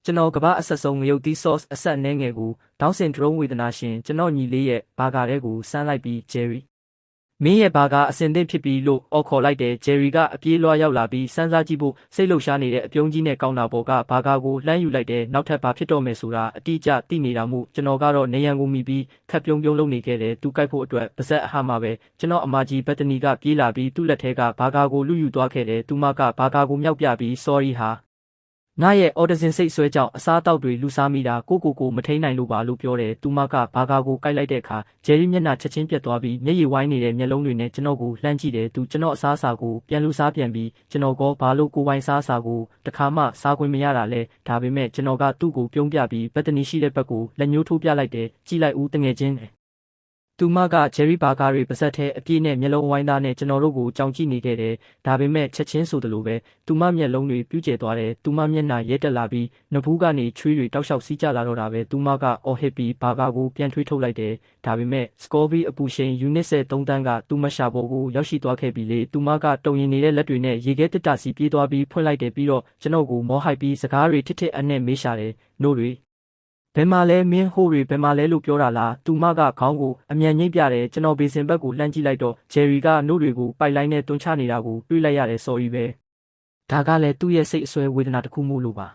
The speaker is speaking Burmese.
ကျွန်တော်ကဘာအဆက်ဆုံးငရုတ်သီး sauce အဆက်နှဲငယ်ကိုဒေါင်းစင်ဒရုံးဝေဒနာရှင်ကျွန်တော်ညီလေးရဲ့ဘာကာတဲ့ကိုစမ်းလိုက်ပြီးဂျယ်ရီမင်းရဲ့ဘာကာအစင်သင့်ဖြစ်ပြီးလို့အော်ခေါ်လိုက်တယ်ဂျယ်ရီကအပြေးလွှားရောက်လာပြီးစမ်းစားကြည့်ဖို့စိတ်လှုပ်ရှားနေတဲ့အပြုံးကြီးနဲ့ကောင်းတာပေါ်ကဘာကာကိုလှမ်းယူလိုက်တယ်နောက်ထပ်ဘာဖြစ်တော့မယ်ဆိုတာအတိအကျသိနေတာမို့ကျွန်တော်ကတော့နေရန်ကိုမိပြီးခက်ပြုံးပြုံးလုပ်နေခဲ့တယ်သူကြိုက်ဖို့အတွက်ပါဇက်အဟမှာပဲကျွန်တော်အမကြီးဘက်တနီကပြေးလာပြီးသူ့လက်ထဲကဘာကာကိုလူယူသွားခဲ့တယ်သူမကဘာကာကိုမြောက်ပြပြီး sorry ဟာငါရဲ့ autism စိတ်ဆွဲကြောင့်အစားအသောက်တွေလူစားမိတာကိုမထိန်နိုင်လို့ပါလို့ပြောတယ်သူမကဘာကာကိုကိုက်လိုက်တဲ့အခါဂျယ်ရီမျက်နှာချက်ချင်းပြတ်သွားပြီးမျက်ရည်ဝိုင်းနေတဲ့မျက်လုံးတွေနဲ့ကျွန်တော်ကိုလှမ်းကြည့်တယ်သူကျွန်တော်အစားအစာကိုပြန်လူစားပြန်ပြီးကျွန်တော်ကဘာလို့ကိုဝိုင်းစားအစာကိုတခါမှစားခွင့်မရတာလဲဒါပေမဲ့ကျွန်တော်ကသူ့ကိုပြုံးပြပြီးဘက်တနီရှိတဲ့ဘက်ကိုလက်ညှိုးထိုးပြလိုက်တယ်ကြည့်လိုက်ဦးတငယ်ချင်းသူမကဂျယ်ရီဘာကာတွေပါဇက်ထဲအပြည့်နဲ့မျက်လုံးဝိုင်းသားနဲ့ကျွန်တော်တို့ကိုကြောင်ကြည့်နေခဲ့တယ်ဒါပေမဲ့ချက်ချင်းဆိုသလိုပဲသူမမျက်လုံးတွေပြူးကျဲသွားတယ်သူမမျက်နှာရဲတက်လာပြီးနဖူးကနေချွေးတွေတောက်လျှောက်စီးကျလာတော့တာပဲသူမကအော်ဟစ်ပြီးဘာကာကိုပြန်ထွေးထုတ်လိုက်တယ်ဒါပေမဲ့စကော်ဘီအပူရှိန်ယူနစ်3တန်းကသူမရှာပေါ်ကိုရောက်ရှိသွားခဲ့ပြီလေသူမကတုံရင်နေတဲ့လက်တွေနဲ့ရေခဲတစ်တစီပြေးသွားပြီးဖွင့်လိုက်တယ်ပြီးတော့ကျွန်တော်ကိုမောဟိုက်ပြီးစကားတွေထစ်အနဲ့မေးရှာတယ်နို့တွေဘယ်မှာလဲမင်းဟိုးတွေဘယ်မှာလဲလို့ပြောတာလားသူမကခေါင်းကိုအမြန်ညှိပြတယ်ကျွန်တော်ဘေစင်ဘက်ကိုလှမ်းကြည့်လိုက်တော့ဂျယ်ရီကနို့တွေကိုပိုက်လိုင်းနဲ့တွန်းချနေတာကိုတွေးလိုက်ရတယ် sorry ပဲဒါကလည်းသူ့ရဲ့စိတ်အဆွဲဝေဒနာတစ်ခုမို့လို့ပါ